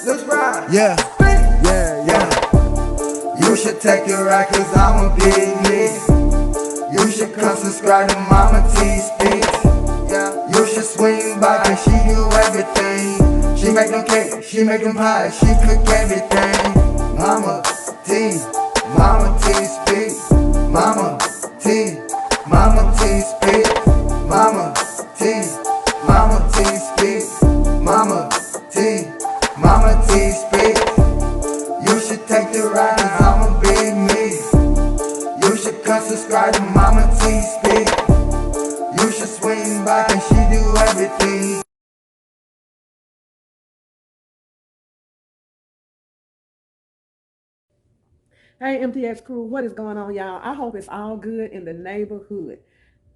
let's ride. Yeah, yeah, yeah. You should take it right, cause I'm a big league. You should come subscribe to Mama T Speaks. Yeah. You should swing by, cause she do everything. She make them cake, she make them pie, she cook everything. Mama T, Mama T Speaks. Mama T, Mama T Speaks. Mama T, Mama T Speaks. Mama T, Mama T Speaks. You should take the ride, cause I'm a big me. You should come subscribe to Mama T Speak. You should swing by, and she do everything. Hey, MTX crew, what is going on, y'all? I hope it's all good in the neighborhood.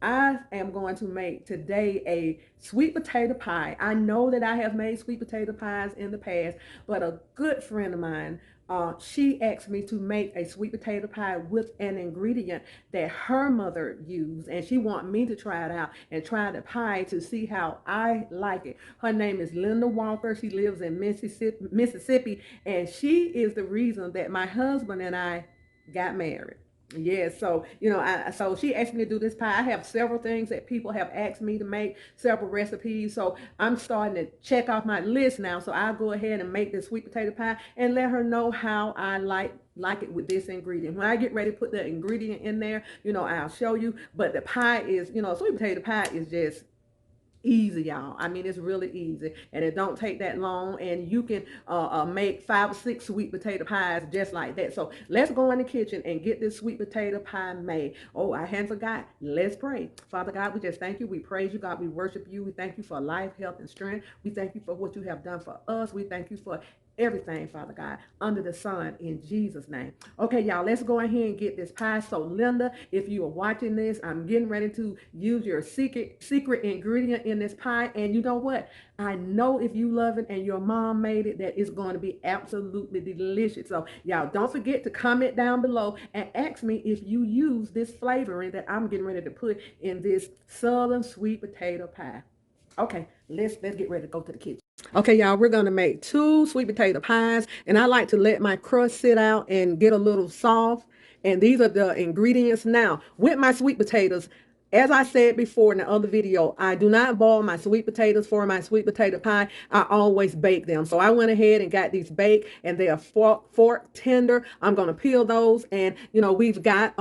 I am going to make today a sweet potato pie. I know that I have made sweet potato pies in the past, but a good friend of mine, she asked me to make a sweet potato pie with an ingredient that her mother used, and she wanted me to try it out and try the pie to see how I like it. Her name is Linda Walker. She lives in Mississippi, and she is the reason that my husband and I got married. Yeah, so so she asked me to do this pie. I have several things that people have asked me to make, several recipes. So I'm starting to check off my list now. So I'll go ahead and make this sweet potato pie and let her know how I like it with this ingredient. When I get ready to put the ingredient in there, I'll show you. But the pie is, sweet potato pie is just easy, y'all. I mean, it's really easy, and it don't take that long, and you can make 5 or 6 sweet potato pies just like that. So let's go in the kitchen and get this sweet potato pie made. Oh, I hadn't forgot. Let's pray. Father God, we just thank you. We praise you, God. We worship you. We thank you for life, health, and strength. We thank you for what you have done for us. We thank you for everything, Father God, under the sun, in Jesus' name. Okay, y'all, let's go ahead and get this pie. So, Linda, if you are watching this, I'm getting ready to use your secret ingredient in this pie. And you know what? I know if you love it and your mom made it, that it's going to be absolutely delicious. So, y'all, don't forget to comment down below and ask me if you use this flavoring that I'm getting ready to put in this southern sweet potato pie. Okay, let's get ready to go to the kitchen. Okay, y'all, we're gonna make 2 sweet potato pies, and I like to let my crust sit out and get a little soft. And these are the ingredients. Now, with my sweet potatoes, as I said before in the other video, I do not boil my sweet potatoes for my sweet potato pie. I always bake them. So I went ahead and got these baked, and they are fork tender. I'm gonna peel those, and we've got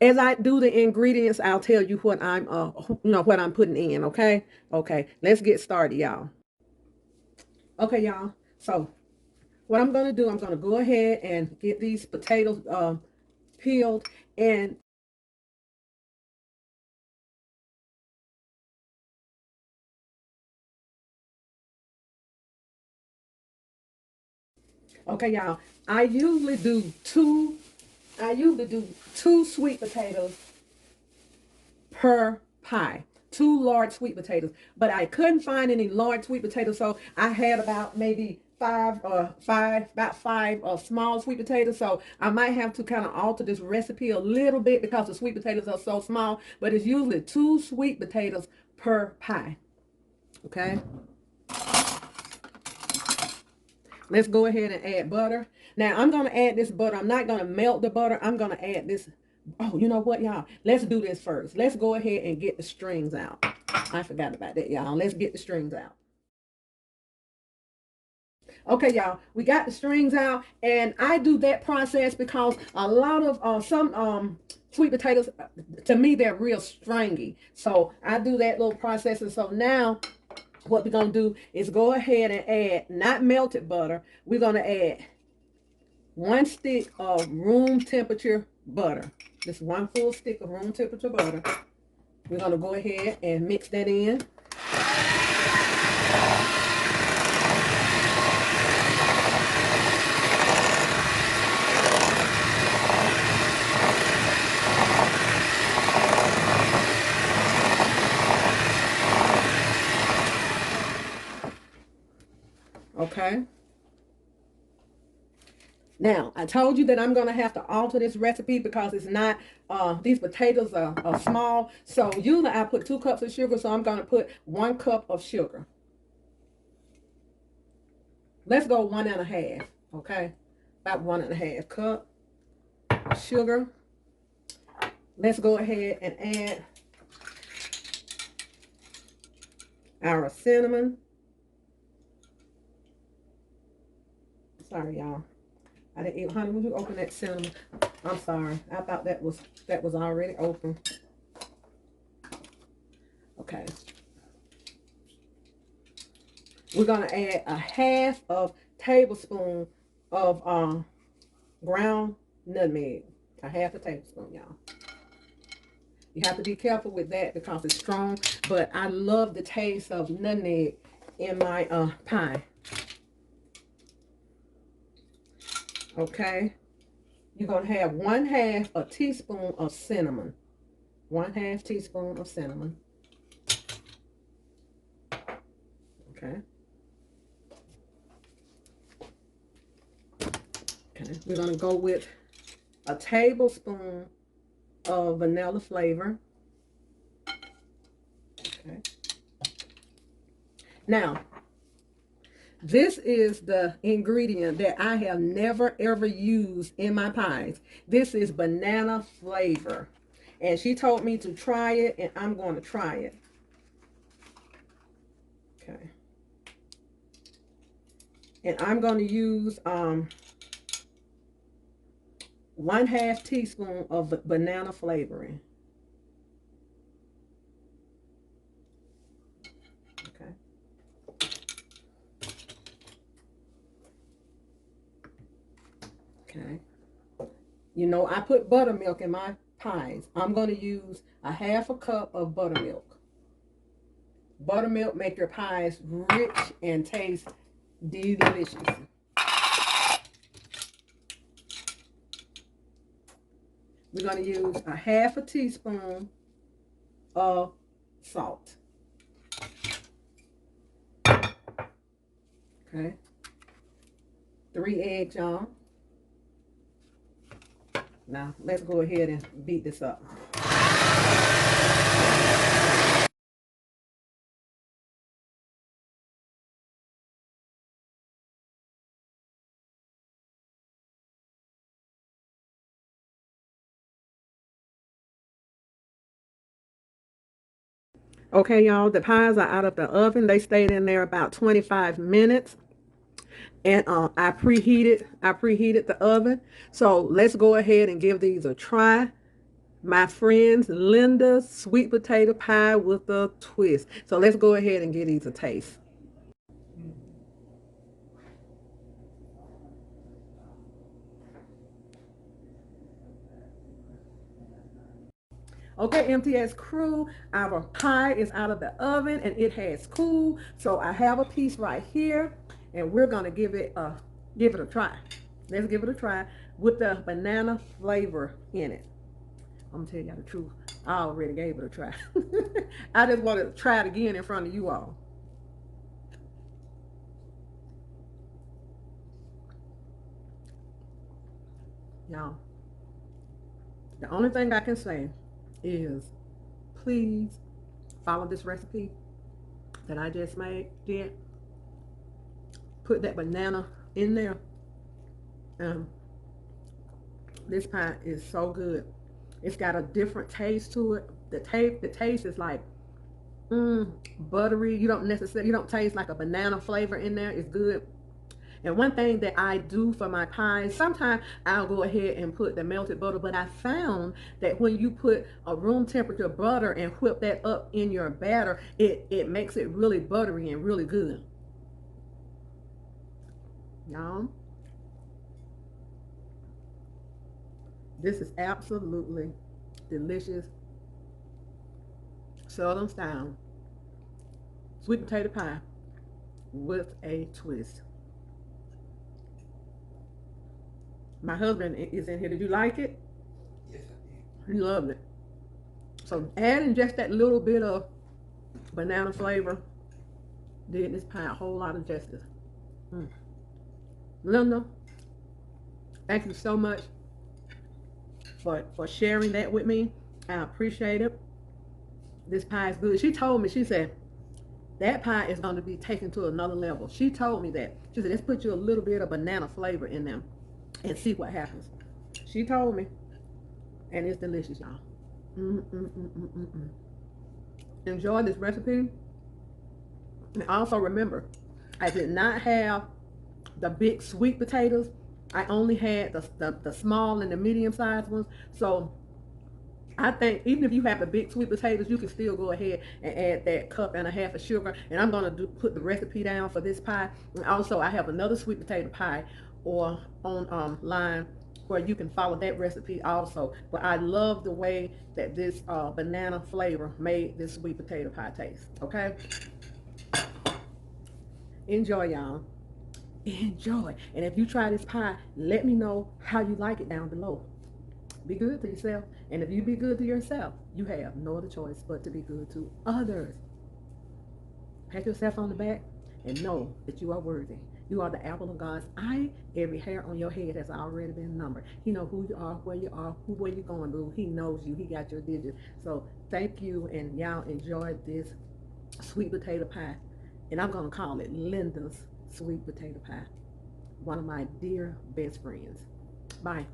as I do the ingredients, I'll tell you what I'm what I'm putting in. Okay, let's get started, y'all. Okay, y'all. So what I'm going to do, I'm going to go ahead and get these potatoes peeled. And okay, y'all, I usually do two sweet potatoes per pie. 2 large sweet potatoes, but I couldn't find any large sweet potatoes, so I had about maybe about five small sweet potatoes. So I might have to kind of alter this recipe a little bit because the sweet potatoes are so small, but it's usually 2 sweet potatoes per pie. Okay, let's go ahead and add butter. Now I'm going to add this butter. I'm not going to melt the butter. I'm going to add this. Oh, you know what, y'all? Let's do this first. Let's go ahead and get the strings out. I forgot about that, y'all. Let's get the strings out. Okay, y'all, we got the strings out, and I do that process because a lot of some sweet potatoes, to me, they're real stringy. So I do that little process. And so now what we're going to do is go ahead and add, not melted butter, we're going to add 1 stick of room temperature butter. Just 1 full stick of room temperature butter. We're going to go ahead and mix that in. Okay. Now, I told you that I'm going to have to alter this recipe because it's not, these potatoes are small. So usually I put 2 cups of sugar, so I'm going to put 1 cup of sugar. Let's go 1.5, okay? About 1.5 cup of sugar. Let's go ahead and add our cinnamon. Sorry, y'all. I didn't eat, honey, would you open that cinnamon? I'm sorry. I thought that was already open. Okay. We're gonna add a 1/2 tablespoon of ground nutmeg. A 1/2 tablespoon, y'all. You have to be careful with that because it's strong, but I love the taste of nutmeg in my pie. Okay. You're going to have 1/2 a teaspoon of cinnamon. 1/2 teaspoon of cinnamon. Okay. Okay. We're going to go with a tablespoon of vanilla flavor. Okay. Now, this is the ingredient that I have never ever used in my pies. This is banana flavor. And she told me to try it, and I'm going to try it. Okay. And I'm going to use 1/2 teaspoon of banana flavoring. Okay. Okay. You know, I put buttermilk in my pies. I'm going to use a 1/2 cup of buttermilk. Buttermilk make your pies rich and taste delicious. We're going to use a 1/2 teaspoon of salt. Okay. 3 eggs, y'all. Now, let's go ahead and beat this up. Okay, y'all, the pies are out of the oven. They stayed in there about 25 minutes. And I preheated the oven. So let's go ahead and give these a try. My friends, Linda's sweet potato pie with a twist. So let's go ahead and give these a taste. Okay, MTS crew, our pie is out of the oven and it has cooled. So I have a piece right here, and we're gonna give it a try. Let's give it a try with the banana flavor in it. I'm gonna tell y'all the truth. I already gave it a try. I just want to try it again in front of you all. Y'all, the only thing I can say is please follow this recipe that I just did. Put that banana in there. This pie is so good. It's got a different taste to it. The taste is like buttery. You don't taste like a banana flavor in there. It's good. And one thing that I do for my pies, sometimes I'll go ahead and put the melted butter, but I found that when you put a room temperature butter and whip that up in your batter, it makes it really buttery and really good. Y'all, this is absolutely delicious Southern style sweet potato pie with a twist. My husband is in here. Did you like it? Yes, I did. He loved it. So adding just that little bit of banana flavor did this pie a whole lot of justice. Linda, thank you so much for sharing that with me. I appreciate it. This pie is good. She told me, she said, that pie is going to be taken to another level. She told me that. She said, let's put you a little bit of banana flavor in them and see what happens. She told me, and it's delicious, y'all. Enjoy this recipe. And also remember, I did not have the big sweet potatoes. I only had the small and the medium sized ones. So I think even if you have the big sweet potatoes, you can still go ahead and add that cup and a half of sugar. And I'm gonna put the recipe down for this pie. And also, I have another sweet potato pie or on line where you can follow that recipe also. But I love the way that this banana flavor made this sweet potato pie taste. Okay, enjoy, y'all. Enjoy. And if you try this pie, let me know how you like it down below. Be good to yourself. And if you be good to yourself, you have no other choice but to be good to others. Pat yourself on the back and know that you are worthy. You are the apple of God's eye. Every hair on your head has already been numbered. He knows who you are, where you're going, boo. He knows you. He got your digits. So thank you, and y'all enjoy this sweet potato pie. And I'm going to call it Linda's sweet potato pie. One of my dear best friends. Bye.